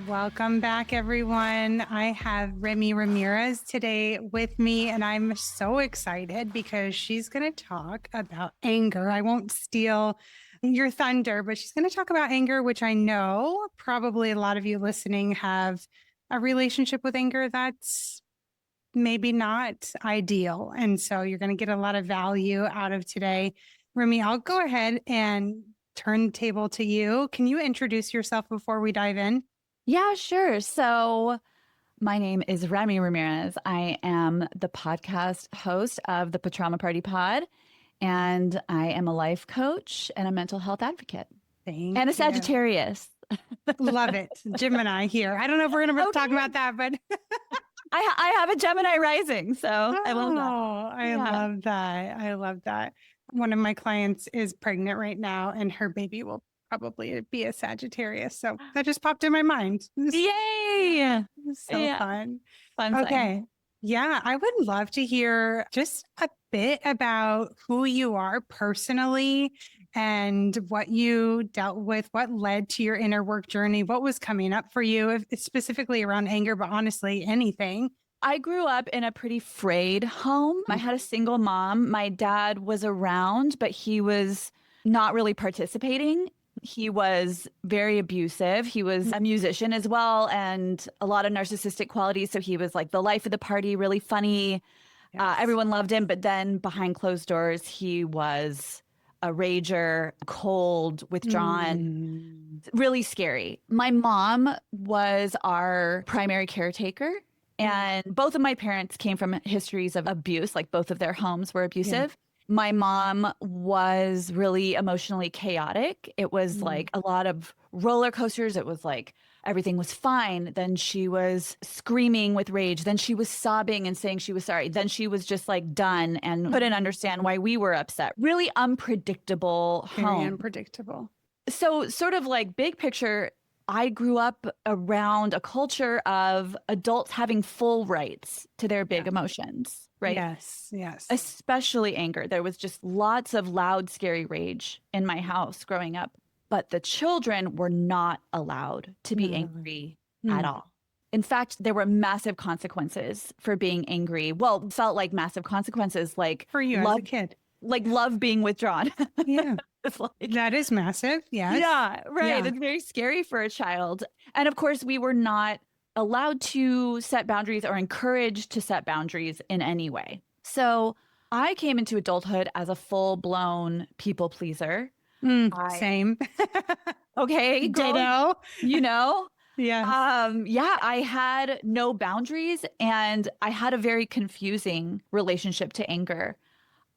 Welcome back, everyone. I have Remy Ramirez today with me, and I'm so excited because she's going to talk about anger. I won't steal your thunder, but she's going to talk about anger, which I know probably a lot of you listening have a relationship with anger that's maybe not ideal. And so you're going to get a lot of value out of today. Remy, I'll go ahead and turn the table to you. Can you introduce yourself before we dive in? Yeah, sure. So my name is Remy Ramirez. I am the podcast host of the Patrauma Party Pod, and I am a life coach and a mental health advocate. Thank and a you. Sagittarius. Love it. Gemini here. I don't know if we're going to talk about that, but I have a Gemini rising, so I love that. I love that. I love that. One of my clients is pregnant right now, and her baby will probably be a Sagittarius. So that just popped in my mind. Yay! So fun. Fun. Okay. Yeah, I would love to hear just a bit about who you are personally and what you dealt with, what led to your inner work journey, what was coming up for you, if it's specifically around anger, but honestly, anything. I grew up in a pretty frayed home. I had a single mom. My dad was around, but he was not really participating. He was very abusive. He was a musician as well, and a lot of narcissistic qualities. So he was like the life of the party, really funny. Yes. Everyone loved him. But then behind closed doors, he was a rager, cold, withdrawn, really scary. My mom was our primary caretaker. And both of my parents came from histories of abuse, like both of their homes were abusive. Yeah. My mom was really emotionally chaotic. It was like a lot of roller coasters. It was like everything was fine. Then she was screaming with rage. Then she was sobbing and saying she was sorry. Then she was just like done and couldn't understand why we were upset. Really unpredictable home. Very unpredictable. So sort of like big picture, I grew up around a culture of adults having full rights to their big emotions, right? Yes. Especially anger. There was just lots of loud, scary rage in my house growing up. But the children were not allowed to be angry at all. In fact, there were massive consequences for being angry. Well, felt like massive consequences, like for you as a kid, like love being withdrawn. Yeah. That is massive. Yes. Yeah, right. Yeah. It's very scary for a child. And of course, we were not allowed to set boundaries or encouraged to set boundaries in any way. So I came into adulthood as a full-blown people pleaser. Same. Okay. Ditto. You know? Yes. I had no boundaries, and I had a very confusing relationship to anger.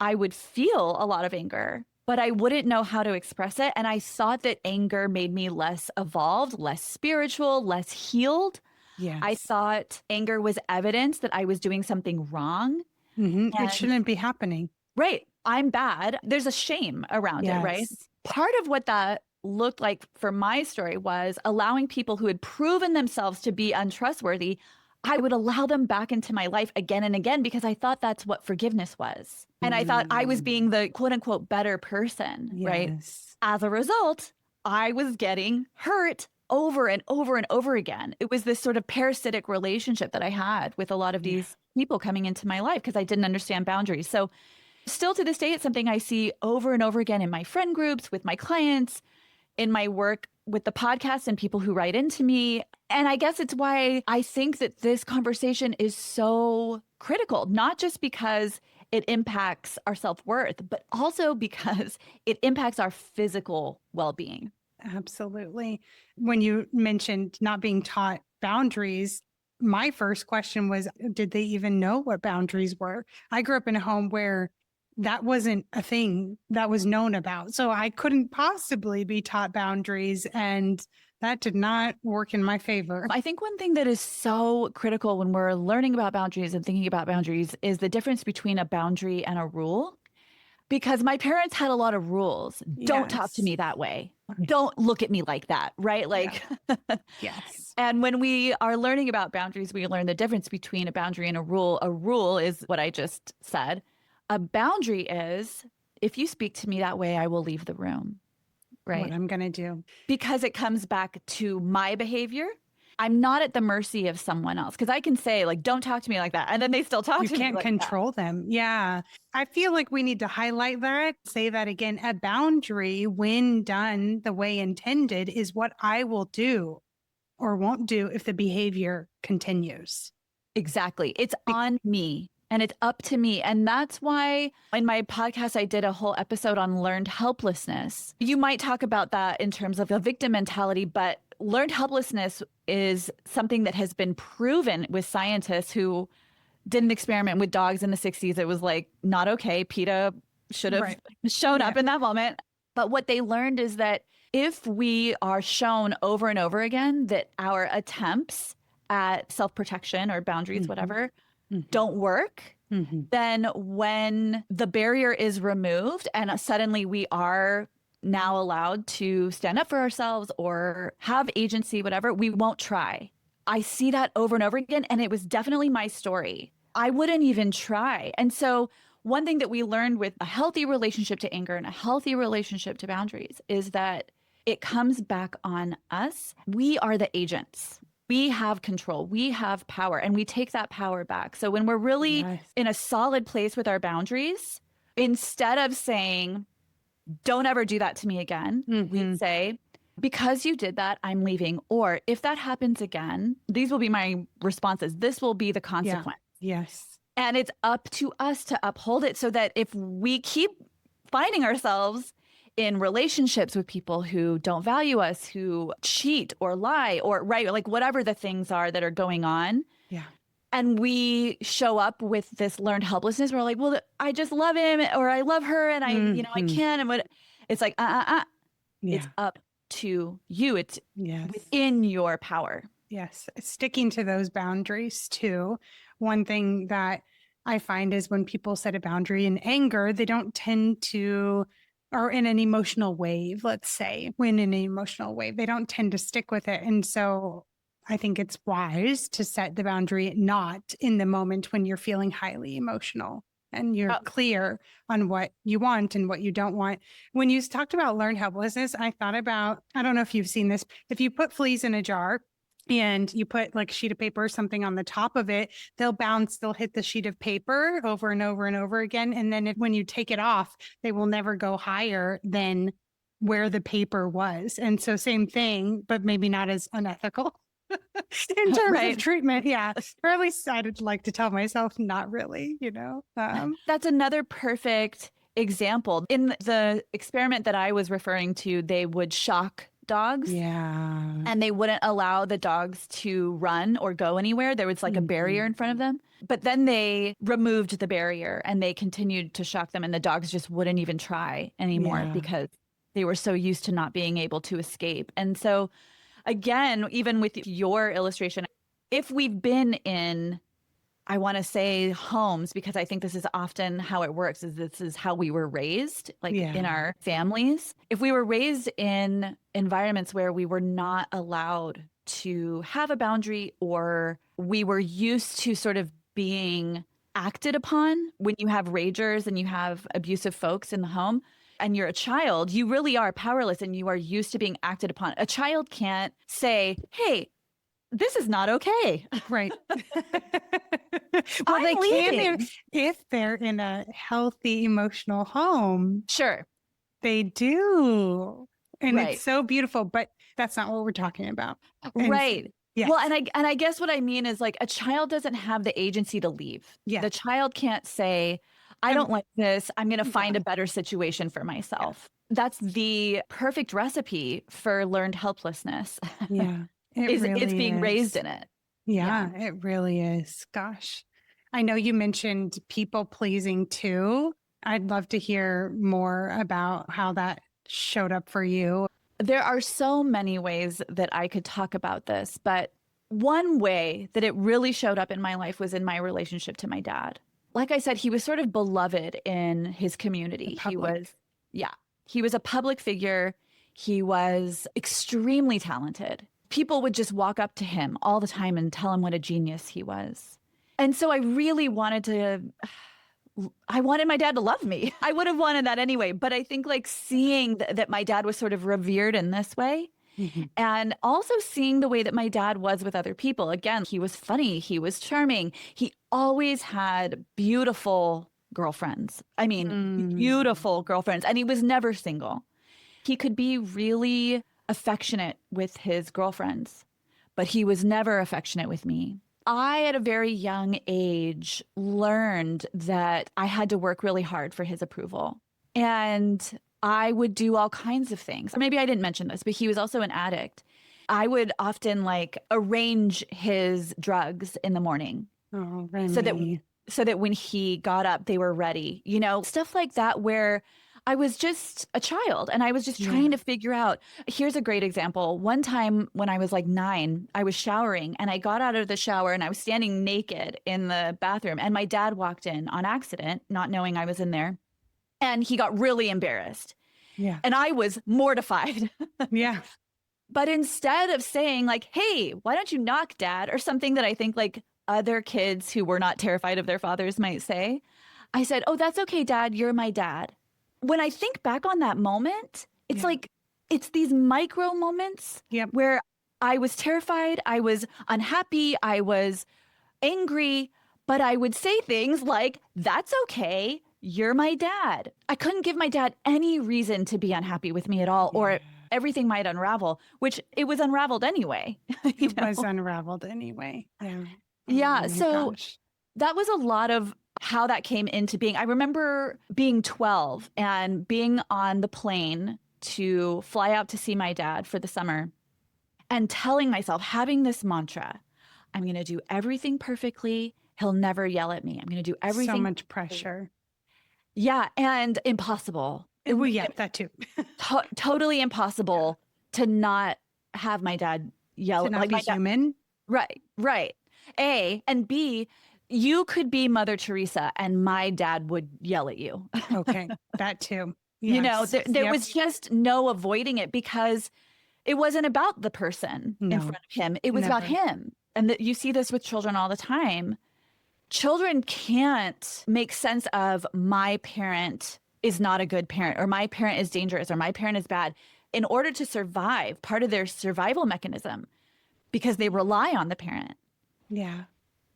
I would feel a lot of anger, but I wouldn't know how to express it. And I thought that anger made me less evolved, less spiritual, less healed. Yes. I thought anger was evidence that I was doing something wrong. It shouldn't be happening. Right. I'm bad. There's a shame around it, right? Part of what that looked like for my story was allowing people who had proven themselves to be untrustworthy. I would allow them back into my life again and again because I thought that's what forgiveness was. And I thought I was being the quote unquote better person, right? As a result, I was getting hurt over and over and over again. It was this sort of parasitic relationship that I had with a lot of these people coming into my life because I didn't understand boundaries. So still to this day, it's something I see over and over again in my friend groups, with my clients, in my work with the podcast and people who write into me. And I guess it's why I think that this conversation is so critical, not just because it impacts our self-worth, but also because it impacts our physical well-being. Absolutely. When you mentioned not being taught boundaries, my first question was, did they even know what boundaries were? I grew up in a home where that wasn't a thing that was known about. So I couldn't possibly be taught boundaries, and that did not work in my favor. I think one thing that is so critical when we're learning about boundaries and thinking about boundaries is the difference between a boundary and a rule. Because my parents had a lot of rules. Don't talk to me that way. Don't look at me like that, right? Like, yes. And when we are learning about boundaries, we learn the difference between a boundary and a rule. A rule is what I just said. A boundary is, if you speak to me that way, I will leave the room, right? What I'm going to do. Because it comes back to my behavior. I'm not at the mercy of someone else, because I can say like, don't talk to me like that. And then they still talk You to me can't like control them. Yeah. I feel like we need to highlight that, say that again. A boundary, when done the way intended, is what I will do or won't do if the behavior continues. Exactly. It's on me and it's up to me. And that's why in my podcast, I did a whole episode on learned helplessness. You might talk about that in terms of a victim mentality, but learned helplessness is something that has been proven with scientists who did an experiment with dogs in the 60s. It was like not okay. PETA should have shown up in that moment. But what they learned is that if we are shown over and over again that our attempts at self-protection or boundaries, whatever, don't work, then when the barrier is removed and suddenly we are now allowed to stand up for ourselves or have agency, whatever, we won't try. I see that over and over again. And it was definitely my story. I wouldn't even try. And so one thing that we learned with a healthy relationship to anger and a healthy relationship to boundaries is that it comes back on us. We are the agents. We have control. We have power, and we take that power back. So when we're really in a solid place with our boundaries, instead of saying, don't ever do that to me again, we say, because you did that, I'm leaving. Or if that happens again, these will be my responses. This will be the consequence. Yes. And it's up to us to uphold it so that if we keep finding ourselves in relationships with people who don't value us, who cheat or lie or like whatever the things are that are going on. Yeah. And we show up with this learned helplessness. We're like, well, I just love him or I love her and I can't. And what it's like, it's up to you. It's within your power. Yes. Sticking to those boundaries too. One thing that I find is when people set a boundary in anger, they don't tend to, or in an emotional wave, let's say, when in an emotional wave, they don't tend to stick with it. And so I think it's wise to set the boundary not in the moment when you're feeling highly emotional and you're clear on what you want and what you don't want. When you talked about learned helplessness, I thought about, I don't know if you've seen this, if you put fleas in a jar and you put like a sheet of paper or something on the top of it, they'll bounce, they'll hit the sheet of paper over and over and over again. And then when you take it off, they will never go higher than where the paper was. And so same thing, but maybe not as unethical in terms of treatment. Yeah. Or at least I'd like to tell myself, not really, That's another perfect example. In the experiment that I was referring to, they would shock dogs. Yeah. And they wouldn't allow the dogs to run or go anywhere. There was like a barrier in front of them. But then they removed the barrier and they continued to shock them. And the dogs just wouldn't even try anymore because they were so used to not being able to escape. And so again, even with your illustration, if we've been in, I want to say homes, because I think this is often how it works, is this is how we were raised, like in our families. If we were raised in environments where we were not allowed to have a boundary, or we were used to sort of being acted upon, when you have ragers and you have abusive folks in the home and you're a child, you really are powerless and you are used to being acted upon. A child can't say, hey, this is not okay. Right. Well, they can if they're in a healthy emotional home. Sure. They do. And it's so beautiful, but that's not what we're talking about. Right. Yes. Well, and I guess what I mean is like a child doesn't have the agency to leave. Yeah. The child can't say, I don't like this. I'm going to find a better situation for myself. That's the perfect recipe for learned helplessness. Yeah. It's being raised in it. Yeah, it really is. Gosh, I know you mentioned people pleasing too. I'd love to hear more about how that showed up for you. There are so many ways that I could talk about this, but one way that it really showed up in my life was in my relationship to my dad. Like I said, he was sort of beloved in his community. He was a public figure. He was extremely talented. People would just walk up to him all the time and tell him what a genius he was. And so I really wanted my dad to love me. I would have wanted that anyway. But I think like seeing that my dad was sort of revered in this way Mhm. And also seeing the way that my dad was with other people. Again, he was funny. He was charming. He always had beautiful girlfriends. I mean, Mm. beautiful girlfriends. And he was never single. He could be really affectionate with his girlfriends, but he was never affectionate with me. I, at a very young age, learned that I had to work really hard for his approval. And I would do all kinds of things. Or maybe I didn't mention this, but he was also an addict. I would often like arrange his drugs in the morning Oh, so that Remy. so that when he got up, they were ready. You know, stuff like that where I was just a child and I was just Yeah. trying to figure out. Here's a great example. One time when I was like 9, I was showering and I got out of the shower and I was standing naked in the bathroom and my dad walked in on accident, not knowing I was in there. And he got really embarrassed Yeah. and I was mortified. Yeah. But instead of saying like, hey, why don't you knock, dad, or something that I think like other kids who were not terrified of their fathers might say, I said, oh, that's okay, dad. You're my dad. When I think back on that moment, it's Yeah. like, it's these micro moments Yep. where I was terrified, I was unhappy, I was angry, but I would say things like, that's okay. You're my dad. I couldn't give my dad any reason to be unhappy with me at all, or Yeah. everything might unravel, which it was unraveled anyway. you It know? was unraveled anyway. Yeah. Yeah. Oh my So gosh. that was a lot of how that came into being. I remember being 12 and being on the plane to fly out to see my dad for the summer and telling myself, having this mantra, I'm going to do everything perfectly. He'll never yell at me. I'm going to do So everything. much pressure. Yeah. And impossible. Well, yeah, that too. Totally impossible to not have my dad yell To not like be my dad. human. Right, right. A, and B, you could be Mother Teresa and my dad would yell at you. Okay. That too. You know, Yes. there Yep. was just no avoiding it because it wasn't about the person in No. front of him. It was about Never. him. And that you see this with children all the time. Children can't make sense of my parent is not a good parent, or my parent is dangerous, or my parent is bad. In order to survive, part of their survival mechanism, because they rely on the parent, Yeah.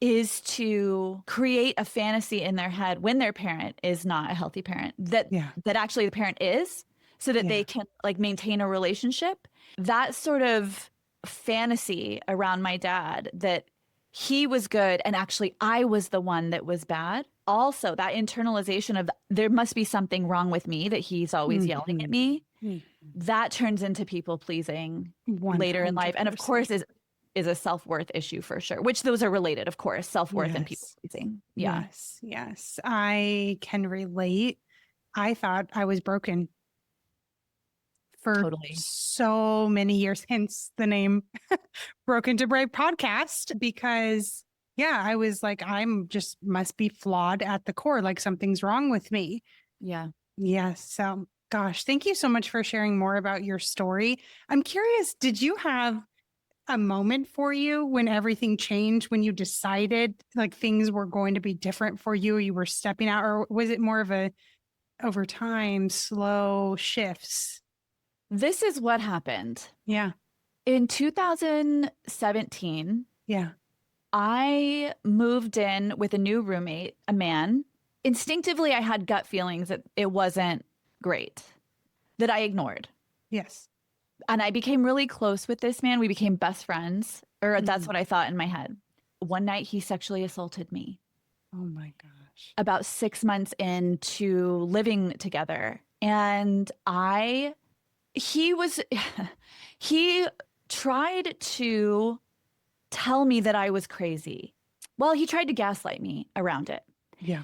is to create a fantasy in their head when their parent is not a healthy parent, that Yeah. that actually the parent is, so that Yeah. they can like maintain a relationship. That sort of fantasy around my dad, that he was good and actually I was the one that was bad. Also, that internalization of there must be something wrong with me that he's always yelling at me. Mhm. That turns into people pleasing later in life. And of 100%. course is a self-worth issue for sure, which those are related, of course, self-worth and people Yes. pleasing. Yeah. Yes. Yes. I can relate. I thought I was broken for Totally. so many years, hence the name Broken to Brave podcast, because yeah, I was like, I'm just must be flawed at the core, like something's wrong with me. Yeah. Yes. So gosh, thank you so much for sharing more about your story. I'm curious, did you have a moment for you when everything changed, when you decided like things were going to be different for you, you were stepping out, or was it more of a over time, slow shifts? This is what happened. Yeah. In 2017, Yeah. I moved in with a new roommate, a man. Instinctively, I had gut feelings that it wasn't great, that I ignored. Yes. And I became really close with this man. We became best friends, or that's what I thought in my head. One night, he sexually assaulted me. Oh my gosh. About 6 months into living together. And he tried to tell me that I was crazy. Well, he tried to gaslight me around it. Yeah.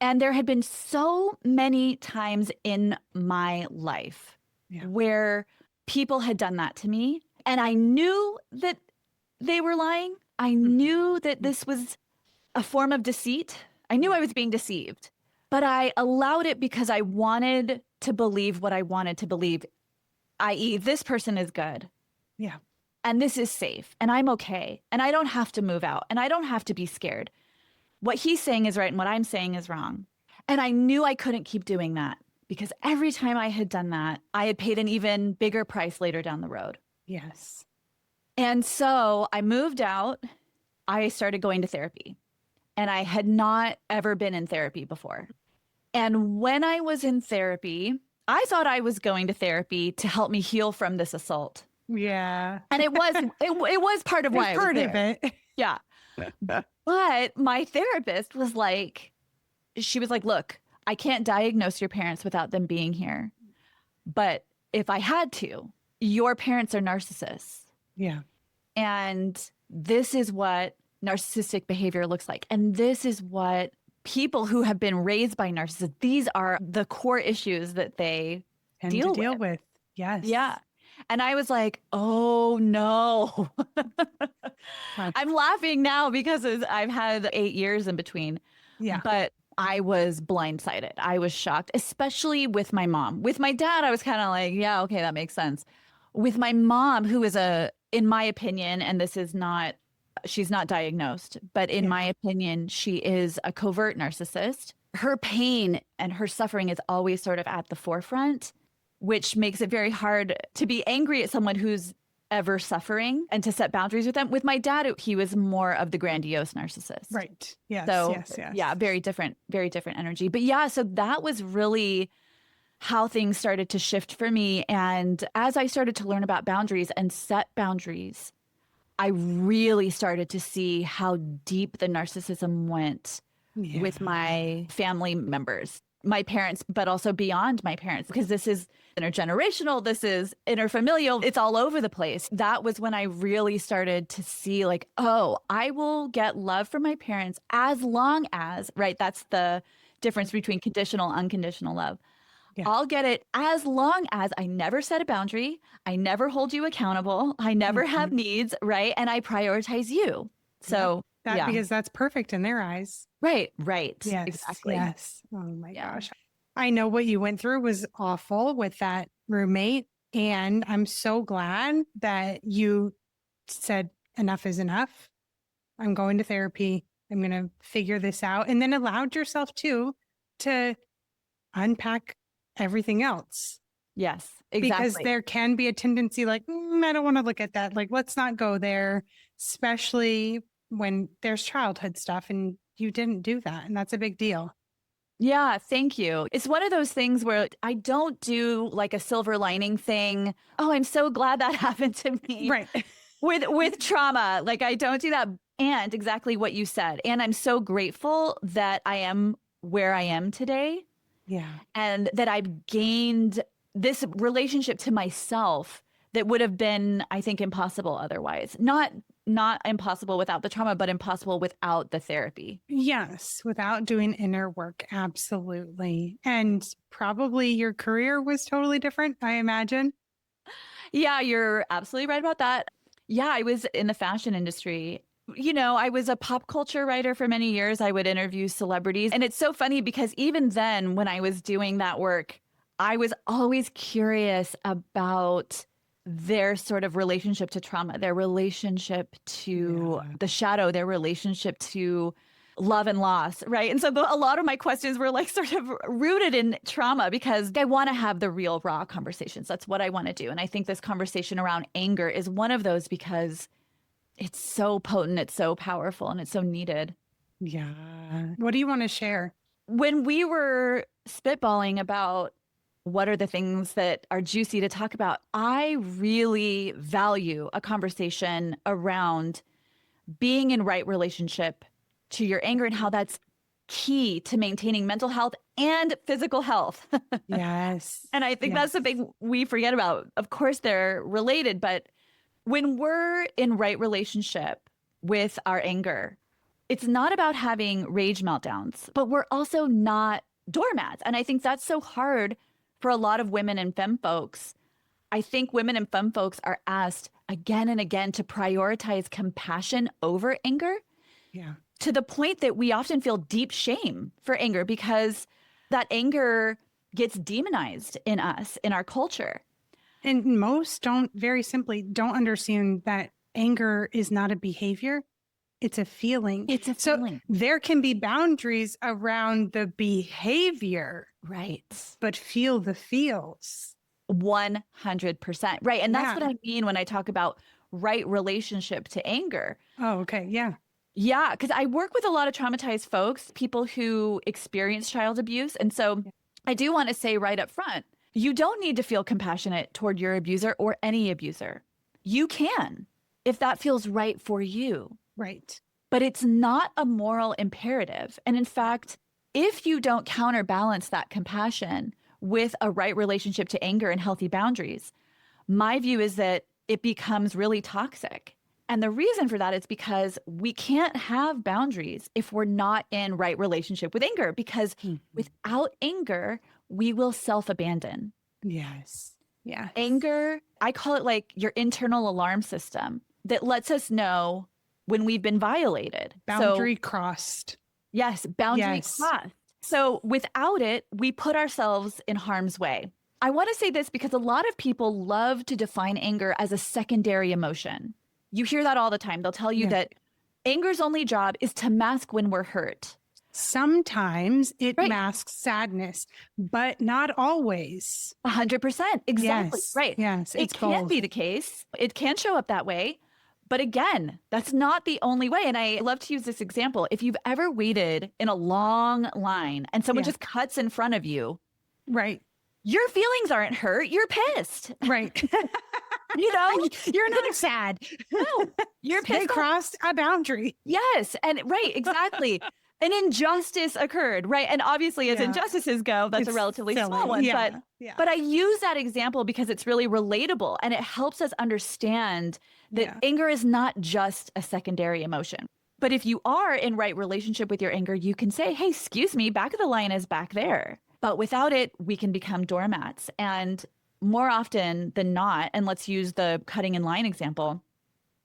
And there had been so many times in my life where people had done that to me. And I knew that they were lying. I knew that this was a form of deceit. I knew I was being deceived, but I allowed it because I wanted to believe what I wanted to believe, i.e., this person is good. Yeah. And this is safe and I'm okay. And I don't have to move out and I don't have to be scared. What he's saying is right and what I'm saying is wrong. And I knew I couldn't keep doing that because every time I had done that, I had paid an even bigger price later down the road. Yes. And so I moved out. I started going to therapy, and I had not ever been in therapy before. And when I was in therapy, I thought I was going to therapy to help me heal from this assault. Yeah. And it was part of why I was part there. of it. Yeah. But my therapist was like, she was like, look, I can't diagnose your parents without them being here. But if I had to, your parents are narcissists. Yeah. And this is what narcissistic behavior looks like. And this is what people who have been raised by narcissists, these are the core issues that they And deal to deal with. with. Yes. Yeah. And I was like, oh no. I'm laughing now because I've had 8 years in between. Yeah. But I was blindsided. I was shocked, especially with my mom. With my dad, I was kind of like, yeah, okay, that makes sense. With my mom, who is in my opinion, and this is not, she's not diagnosed, but in my opinion, she is a covert narcissist. Her pain and her suffering is always sort of at the forefront, which makes it very hard to be angry at someone who's ever suffering and to set boundaries with them. With my dad, he was more of the grandiose narcissist. Right. Yes. So, yes. yeah, very different energy. But yeah, so that was really how things started to shift for me. And as I started to learn about boundaries and set boundaries, I really started to see how deep the narcissism went with my family members, my parents, but also beyond my parents, because this is intergenerational, this is interfamilial, it's all over the place. That was when I really started to see like, oh, I will get love from my parents as long as, right, that's the difference between conditional, unconditional love. Yeah. I'll get it as long as I never set a boundary, I never hold you accountable, I never have needs, right? And I prioritize you. So because that's perfect in their eyes. Right. Yes, exactly. Yes. Oh my gosh. I know what you went through was awful with that roommate. And I'm so glad that you said enough is enough. I'm going to therapy. I'm going to figure this out. And then allowed yourself to unpack everything else. Yes, exactly. Because there can be a tendency like, I don't want to look at that. Like, let's not go there, especially when there's childhood stuff and you didn't do that. And that's a big deal. Yeah, thank you. It's one of those things where I don't do like a silver lining thing. Oh, I'm so glad that happened to me. Right. With trauma. Like I don't do that. And exactly what you said. And I'm so grateful that I am where I am today. Yeah. And that I've gained this relationship to myself that would have been, I think, impossible otherwise. Not impossible without the trauma, but impossible without the therapy. Yes, without doing inner work. Absolutely. And probably your career was totally different, I imagine. Yeah, you're absolutely right about that. Yeah, I was in the fashion industry. You know, I was a pop culture writer for many years. I would interview celebrities. And it's so funny because even then, when I was doing that work, I was always curious about their sort of relationship to trauma, their relationship to the shadow, their relationship to love and loss, right? And so a lot of my questions were like sort of rooted in trauma because I want to have the real raw conversations. That's what I want to do. And I think this conversation around anger is one of those because it's so potent, it's so powerful, and it's so needed. Yeah. What do you want to share? When we were spitballing about what are the things that are juicy to talk about, I really value a conversation around being in right relationship to your anger and how that's key to maintaining mental health and physical health. Yes. And I think that's the thing we forget about. Of course, they're related, but when we're in right relationship with our anger, it's not about having rage meltdowns, but we're also not doormats. And I think that's so hard for a lot of women and femme folks. I think women and femme folks are asked again and again to prioritize compassion over anger. Yeah. To the point that we often feel deep shame for anger because that anger gets demonized in us, in our culture. And most don't understand that anger is not a behavior. It's a feeling. It's a feeling. So there can be boundaries around the behavior. Right. But feel the feels. 100%. Right. And that's Yeah. what I mean when I talk about right relationship to anger. Oh, okay. Yeah. Yeah, because I work with a lot of traumatized folks, people who experience child abuse. And so I do want to say right up front, you don't need to feel compassionate toward your abuser or any abuser. You can, if that feels right for you. Right. But it's not a moral imperative. And in fact, if you don't counterbalance that compassion with a right relationship to anger and healthy boundaries, my view is that it becomes really toxic. And the reason for that is because we can't have boundaries if we're not in right relationship with anger, because without anger, we will self-abandon. Yes. Yeah. Anger, I call it like your internal alarm system that lets us know when we've been violated. Boundary crossed. Yes, boundary crossed. So without it, we put ourselves in harm's way. I want to say this because a lot of people love to define anger as a secondary emotion. You hear that all the time. They'll tell you that anger's only job is to mask when we're hurt. Sometimes it masks sadness, but not always. 100%. Exactly. Yes. Right. Yes. It can be the case. It can show up that way. But again, that's not the only way. And I love to use this example. If you've ever waited in a long line and someone just cuts in front of you, right, your feelings aren't hurt. You're pissed. Right. You know, you're not sad. No, you're pissed. They crossed a boundary. Yes. And right, exactly. An injustice occurred, right? And obviously, as injustices go, that's a relatively small one. But I use that example because it's really relatable and it helps us understand that anger is not just a secondary emotion. But if you are in right relationship with your anger, you can say, hey, excuse me, back of the line is back there. But without it, we can become doormats. And more often than not, and let's use the cutting in line example,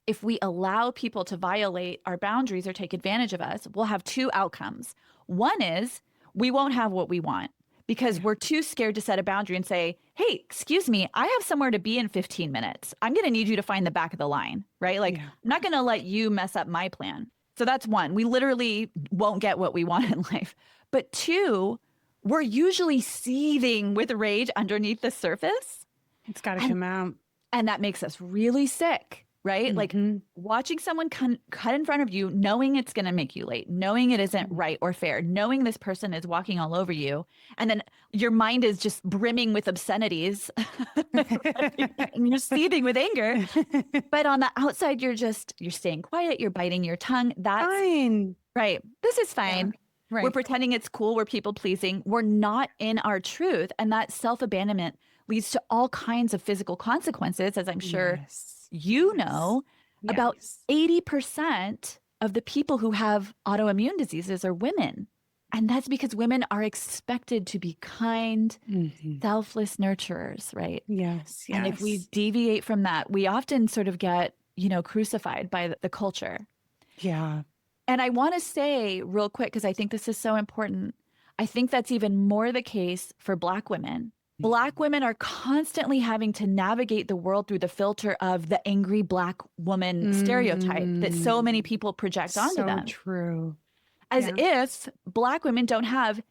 if we allow people to violate our boundaries or take advantage of us, we'll have two outcomes. One is we won't have what we want because we're too scared to set a boundary and say, hey, excuse me, I have somewhere to be in 15 minutes. I'm going to need you to find the back of the line, right? Like, I'm not going to let you mess up my plan. So that's one. We literally won't get what we want in life. But two, we're usually seething with rage underneath the surface. It's got to come out. And that makes us really sick. Right? Like watching someone cut in front of you, knowing it's going to make you late, knowing it isn't right or fair, knowing this person is walking all over you. And then your mind is just brimming with obscenities and you're seething with anger. But on the outside, you're staying quiet. You're biting your tongue. That's fine. Right. This is fine. Yeah. Right. We're pretending it's cool. We're people pleasing. We're not in our truth. And that self-abandonment leads to all kinds of physical consequences, as I'm sure you know. About 80% of the people who have autoimmune diseases are women. And that's because women are expected to be kind, selfless nurturers, right? Yes. And if we deviate from that, we often sort of get, crucified by the culture. Yeah. And I want to say real quick, because I think this is so important, I think that's even more the case for Black women. Black women are constantly having to navigate the world through the filter of the angry Black woman stereotype that so many people project onto them. So true. As if Black women don't have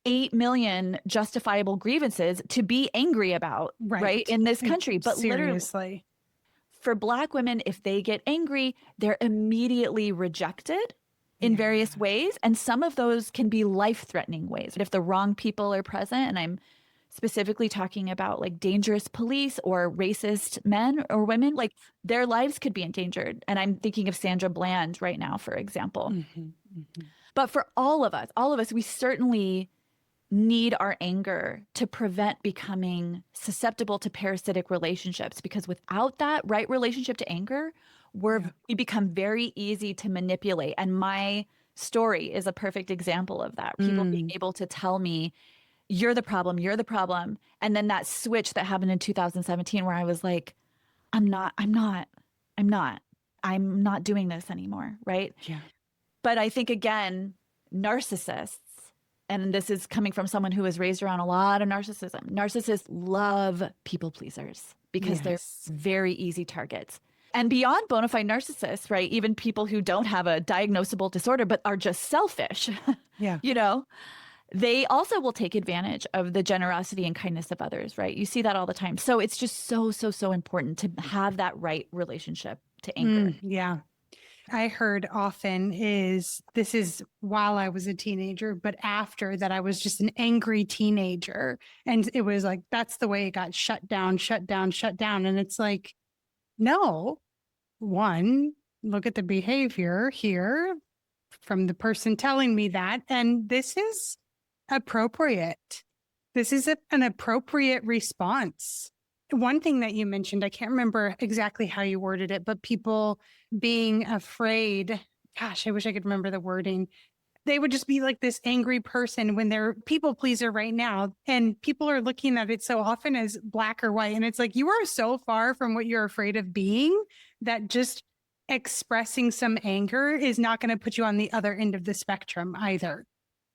8 million justifiable grievances to be angry about, right, in this country. But literally, for Black women, if they get angry, they're immediately rejected in various ways. And some of those can be life-threatening ways. If the wrong people are present, and I'm specifically talking about like dangerous police or racist men or women, like their lives could be endangered. And I'm thinking of Sandra Bland right now, for example. But for all of us, we certainly need our anger to prevent becoming susceptible to parasitic relationships, because without that right relationship to anger, we become very easy to manipulate. And my story is a perfect example of that. People being able to tell me, you're the problem. And then that switch that happened in 2017 where I was like, I'm not doing this anymore. Right. Yeah. But I think, again, narcissists, and this is coming from someone who was raised around a lot of narcissism. Narcissists love people pleasers because they're very easy targets. And beyond bona fide narcissists, right? Even people who don't have a diagnosable disorder, but are just selfish, they also will take advantage of the generosity and kindness of others, right? You see that all the time. So it's just so, so, so important to have that right relationship to anger. Yeah. I heard often this is while I was a teenager, but after that, I was just an angry teenager. And it was like, that's the way it got shut down, shut down, shut down. And it's like, no, one, look at the behavior here from the person telling me that. And this is appropriate. This is an appropriate response. One thing that you mentioned, I can't remember exactly how you worded it, but people being afraid, gosh, I wish I could remember the wording. They would just be like this angry person when they're people pleaser right now. And people are looking at it so often as black or white. And it's like, you are so far from what you're afraid of being that just expressing some anger is not going to put you on the other end of the spectrum either.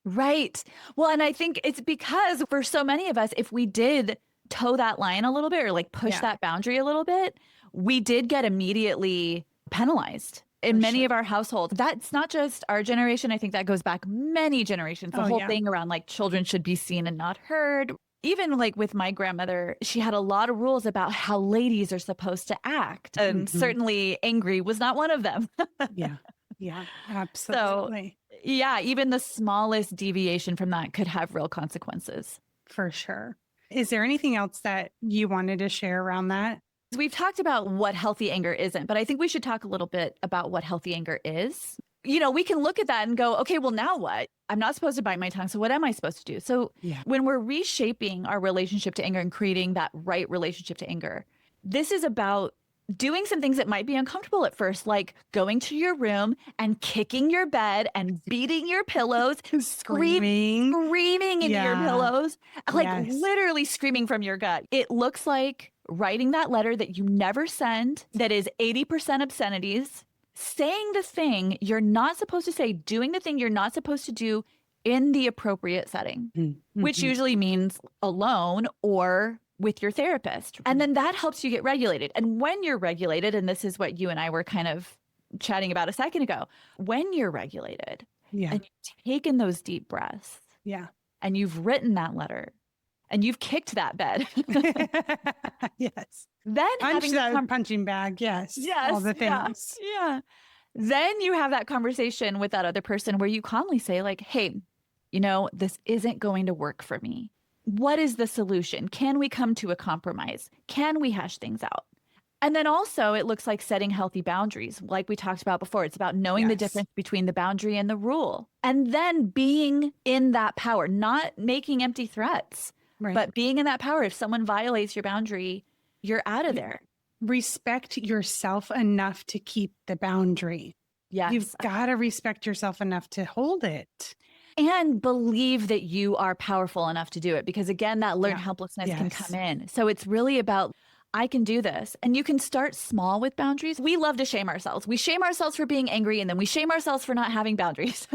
Right. Well, and I think it's because for so many of us, if we did toe that line a little bit or like push that boundary a little bit, we did get immediately penalized in many of our households. That's not just our generation. I think that goes back many generations. The whole thing around like children should be seen and not heard. Even like with my grandmother, she had a lot of rules about how ladies are supposed to act. And certainly angry was not one of them. Yeah, absolutely. So, yeah, even the smallest deviation from that could have real consequences. For sure. Is there anything else that you wanted to share around that? We've talked about what healthy anger isn't, but I think we should talk a little bit about what healthy anger is. You know, we can look at that and go, okay, well, now what? I'm not supposed to bite my tongue. So what am I supposed to do? So when we're reshaping our relationship to anger and creating that right relationship to anger, this is about doing some things that might be uncomfortable at first, like going to your room and kicking your bed and beating your pillows, screaming into your pillows, like literally screaming from your gut. It looks like writing that letter that you never send, that is 80% obscenities, saying the thing you're not supposed to say, doing the thing you're not supposed to do in the appropriate setting, which usually means alone or with your therapist. And then that helps you get regulated. And when you're regulated, and this is what you and I were kind of chatting about a second ago, when you're regulated and you've taken those deep breaths and you've written that letter and you've kicked that bed. Then punch that punching bag. All the things. Then you have that conversation with that other person where you calmly say like, hey, you know, this isn't going to work for me. What is the solution? Can we come to a compromise? Can we hash things out? And then also it looks like setting healthy boundaries. Like we talked about before, it's about knowing the difference between the boundary and the rule. And then being in that power, not making empty threats, but being in that power. If someone violates your boundary, you're out of there. Respect yourself enough to keep the boundary. You've got to respect yourself enough to hold it. And believe that you are powerful enough to do it. Because again, that learned helplessness can come in. So it's really about, I can do this. And you can start small with boundaries. We love to shame ourselves. We shame ourselves for being angry, and then we shame ourselves for not having boundaries.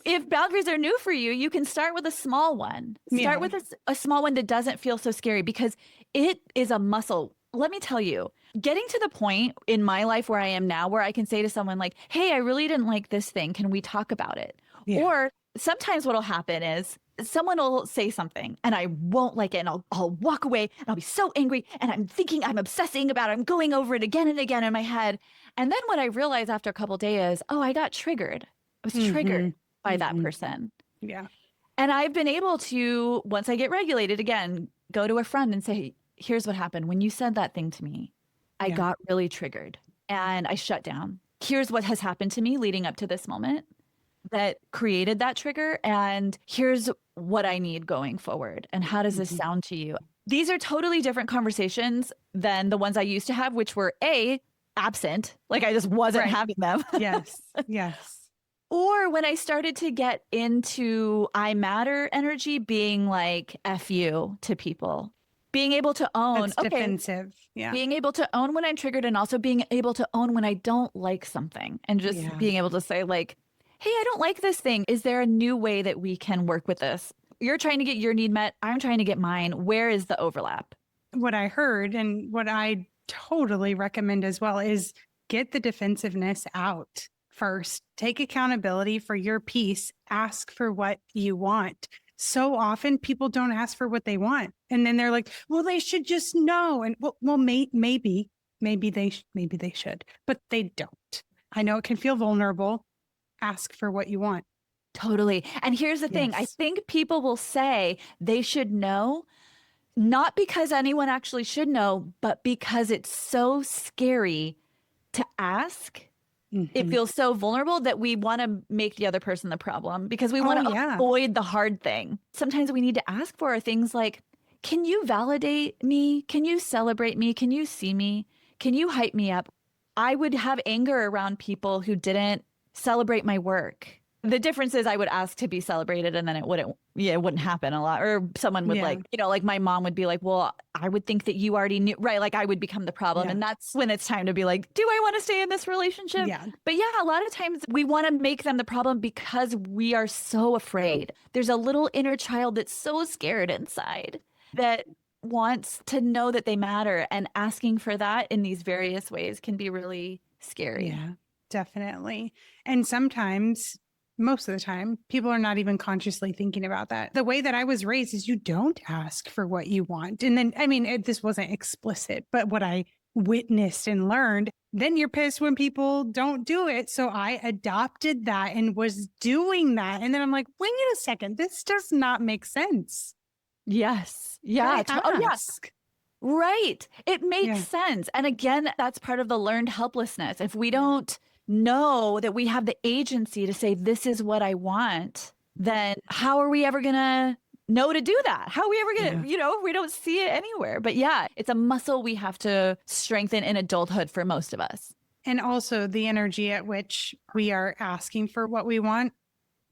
If boundaries are new for you, you can start with a small one. Start with a small one that doesn't feel so scary, because it is a muscle. Let me tell you, getting to the point in my life where I am now, where I can say to someone like, hey, I really didn't like this thing. Can we talk about it? Or sometimes what'll happen is someone will say something and I won't like it, and I'll walk away and I'll be so angry, and I'm thinking, I'm obsessing about it. I'm going over it again and again in my head. And then what I realize after a couple of days, oh, I got triggered. I was triggered by that person. And I've been able to, once I get regulated again, go to a friend and say, here's what happened. When you said that thing to me, I got really triggered and I shut down. Here's what has happened to me leading up to this moment that created that trigger. And here's what I need going forward. And how does this sound to you? These are totally different conversations than the ones I used to have, which were absent. Like I just wasn't having them. Or when I started to get into I matter energy, being like F you to people, being able to own, defensive. Being able to own when I'm triggered, and also being able to own when I don't like something, and just being able to say like, hey, I don't like this thing. Is there a new way that we can work with this? You're trying to get your need met. I'm trying to get mine. Where is the overlap? What I heard, and what I totally recommend as well, is get the defensiveness out. first. Take accountability for your peace. Ask for what you want. So often people don't ask for what they want. And then they're like, well, they should just know. And maybe they should, but they don't. I know it can feel vulnerable. Ask for what you want. Totally. And here's the thing. I think people will say they should know, not because anyone actually should know, but because it's so scary to ask. It feels so vulnerable that we want to make the other person the problem because we want to avoid the hard thing. Sometimes we need to ask for things like, can you validate me? Can you celebrate me? Can you see me? Can you hype me up? I would have anger around people who didn't celebrate my work. The difference is I would ask to be celebrated and then it wouldn't happen a lot. Or someone would like my mom would be like, well, I would think that you already knew, right? Like I would become the problem. And that's when it's time to be like, do I want to stay in this relationship? Yeah. But a lot of times we want to make them the problem because we are so afraid. There's a little inner child that's so scared inside that wants to know that they matter. And asking for that in these various ways can be really scary. Yeah, definitely. And sometimes, most of the time, people are not even consciously thinking about that. The way that I was raised is you don't ask for what you want. And then, this wasn't explicit, but what I witnessed and learned, then you're pissed when people don't do it. So I adopted that and was doing that. And then I'm like, wait a second, this does not make sense. Yes. Yeah. Oh, yes. Right. It makes sense. And again, that's part of the learned helplessness. If we don't know that we have the agency to say, this is what I want, then how are we ever going to know to do that? How are we ever going to, we don't see it anywhere. But it's a muscle we have to strengthen in adulthood for most of us. And also the energy at which we are asking for what we want,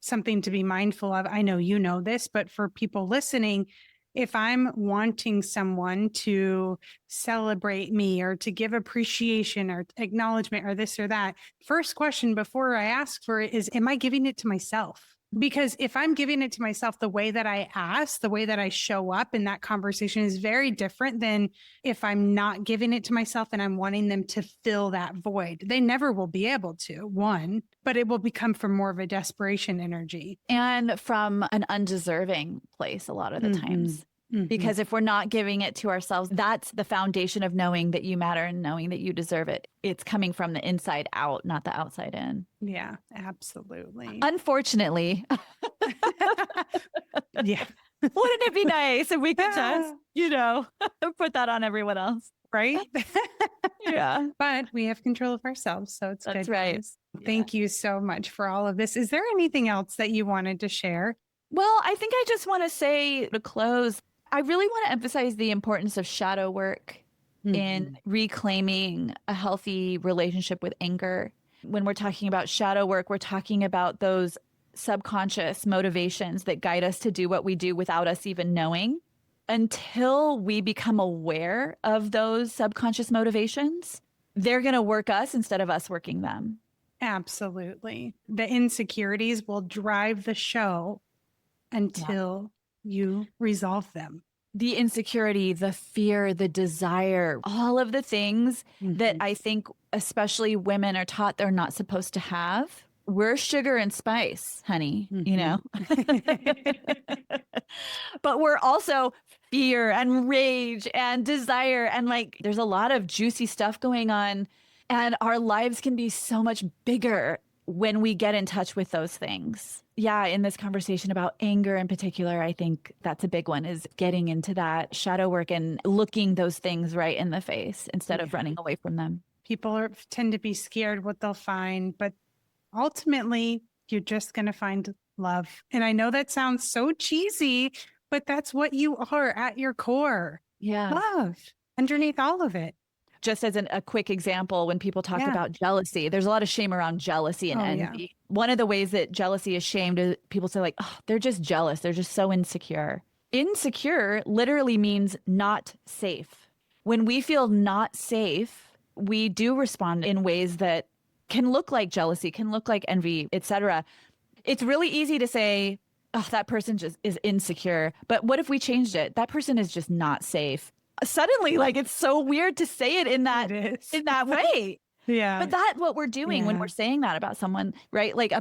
something to be mindful of. I know you know this, but for people listening, if I'm wanting someone to celebrate me or to give appreciation or acknowledgement or this or that, first question before I ask for it is, am I giving it to myself? Because if I'm giving it to myself, the way that I ask, the way that I show up in that conversation is very different than if I'm not giving it to myself and I'm wanting them to fill that void. They never will be able to, one, but it will become from more of a desperation energy. And from an undeserving place a lot of the times. Because if we're not giving it to ourselves, that's the foundation of knowing that you matter and knowing that you deserve it. It's coming from the inside out, not the outside in. Yeah, absolutely. Unfortunately. Yeah. Wouldn't it be nice if we could just, put that on everyone else? Right? Yeah. But we have control of ourselves. So it's good. That's right. Thank you so much for all of this. Is there anything else that you wanted to share? Well, I think I just want to say to close, I really want to emphasize the importance of shadow work in reclaiming a healthy relationship with anger. When we're talking about shadow work, we're talking about those subconscious motivations that guide us to do what we do without us even knowing. Until we become aware of those subconscious motivations, they're going to work us instead of us working them. Absolutely. The insecurities will drive the show until you resolve them. The insecurity, the fear, the desire, all of the things that I think especially women are taught they're not supposed to have. We're sugar and spice, honey, But we're also fear and rage and desire. And there's a lot of juicy stuff going on. And our lives can be so much bigger when we get in touch with those things. Yeah, in this conversation about anger in particular, I think that's a big one, is getting into that shadow work and looking those things right in the face instead of running away from them. People tend to be scared what they'll find, but ultimately, you're just going to find love. And I know that sounds so cheesy, but that's what you are at your core. Yeah. Love underneath all of it. Just as a quick example, when people talk about jealousy, there's a lot of shame around jealousy and envy. Yeah. One of the ways that jealousy is shamed is people say they're just jealous. They're just so insecure. Insecure literally means not safe. When we feel not safe, we do respond in ways that can look like jealousy, can look like envy, etc. It's really easy to say, oh, that person just is insecure. But what if we changed it? That person is just not safe. Suddenly, it's so weird to say it in that way. Yeah. But that's what we're doing when we're saying that about someone, right? Like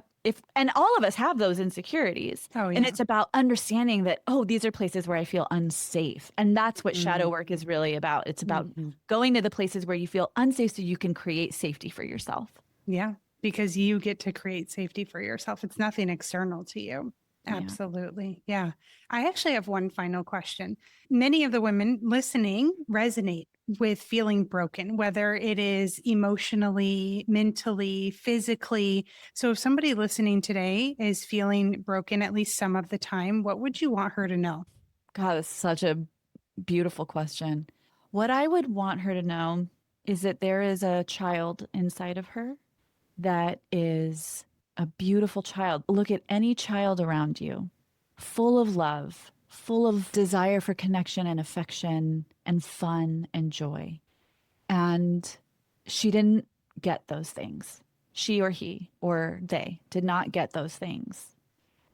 and all of us have those insecurities. Oh, And yeah. it's about understanding that, oh, these are places where I feel unsafe. And that's what shadow work is really about. It's about going to the places where you feel unsafe so you can create safety for yourself. Yeah. Because you get to create safety for yourself. It's nothing external to you. Absolutely. Yeah. I actually have one final question. Many of the women listening resonate with feeling broken, whether it is emotionally, mentally, physically. So if somebody listening today is feeling broken at least some of the time, what would you want her to know? God, that's such a beautiful question. What I would want her to know is that there is a child inside of her that is a beautiful child. Look at any child around you, full of love, full of desire for connection and affection and fun and joy. And she didn't get those things. She or he or they did not get those things.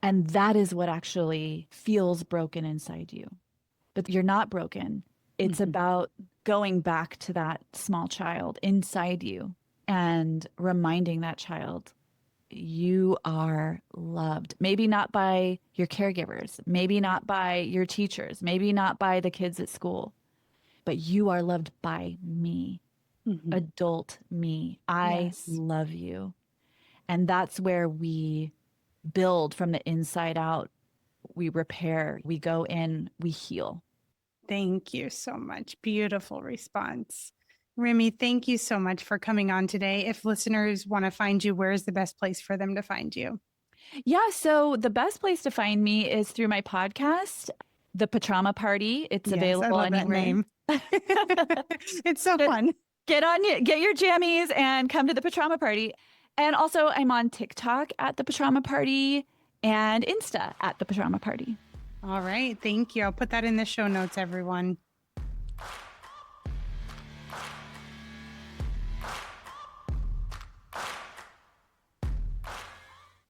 And that is what actually feels broken inside you. But you're not broken. It's about going back to that small child inside you and reminding that child, you are loved. Maybe not by your caregivers, maybe not by your teachers, maybe not by the kids at school, but you are loved by me, adult me. I love you. And that's where we build from the inside out. We repair, we go in, we heal. Thank you so much. Beautiful response. Remy, thank you so much for coming on today. If listeners want to find you, where is the best place for them to find you? Yeah, so the best place to find me is through my podcast, The Patrauma Party. It's available I love anywhere. That name. It's so fun. Get your jammies and come to the Patrauma Party. And also I'm on TikTok at the Patrauma Party and Insta at the Patrauma Party. All right. Thank you. I'll put that in the show notes, everyone.